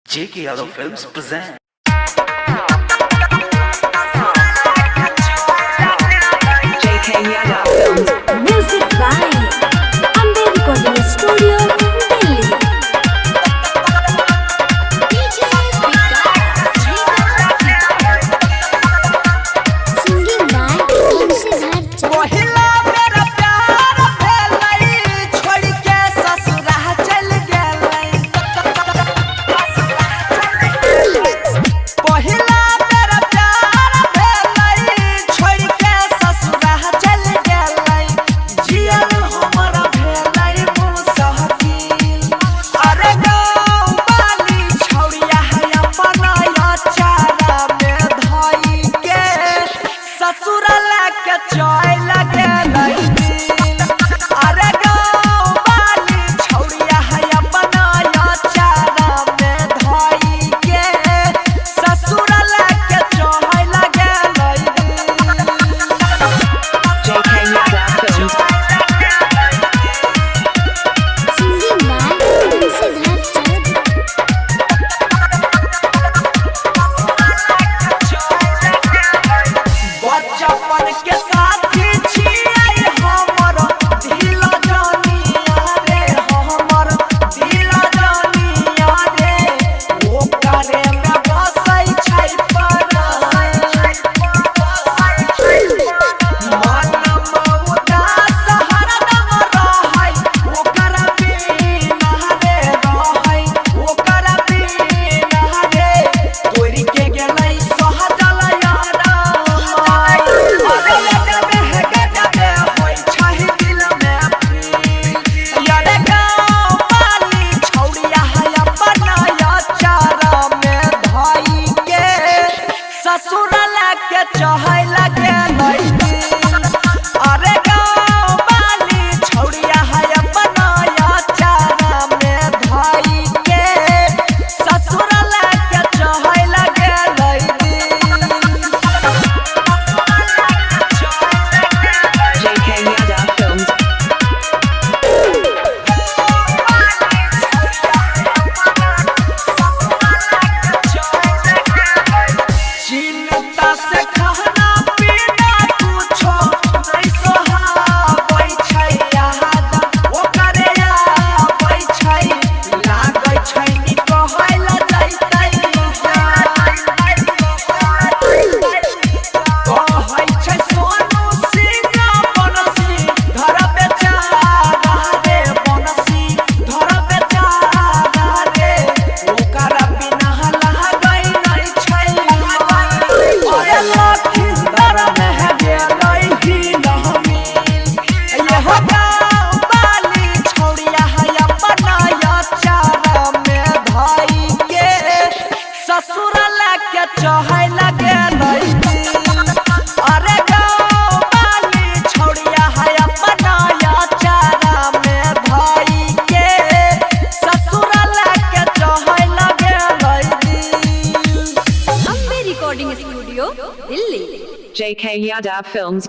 JK Yadav Films present. JK Yadav Films. Music by Amber Recording Studio, Delhi. Singing by Vanshidhar Chand. पहिला मेरा प्यार भेलै छोड़ के ससुरा चल गेलै पहिला मेरा प्यार भेलै छोड़ के ससुरा चल गेलै जियल हमर भेलै मुसहकिल अरे गाँव वाली छौड़िया है अपन अचारा में धई के ससुरा लेके चल गेलै दिन अरे गाँव वाली छौड़िया है अपन अचारा में धई के ससुरा लेके चल गेलै दिन JK Yadav Films. Singing by Vanshidhar Chand. बचपन के साथी छियै हमर दिल जानिया रे हमर दिल जानिया रे ओकरे में बसै छै पराई मनम उदास हरदम रहै ओकर बिना रे रहै ओकर बिना रे तोरि के गेलै सहजल यारा अरे गजबे है गजबे होय छै दिल में फील यारे गाँव वाली छौड़िया है अपन अचारा में धई के ससुर लेके चहल गेलै दिन अरे गाँव वाली छौड़िया है अपन अचारा में धई के ससुर लेके चहल गेलै दिन JK Yadav Films. चिंता से खाना पीना कुछो नहीं सोहाबै छै याद ओकरे आबै छै लागै छै नी कहै ल जैतै कहै छै सोनू सिंह बनसी घर बेचारा रे बनसी घर बेचारा रे ओकर बिना लागै नहीं छै अरे लखीसराय में गेलै ही नहमिल यह गाँव वाली छौड़िया है अपन अचारा में धई के ससुर लेके चहल गेलै दिन अरे गाँव वाली छौड़िया है अपन अचारा में धई के ससुर लेके चहल गेलै दिन Amber Recording Studio, Delhi. JK Yadav Films.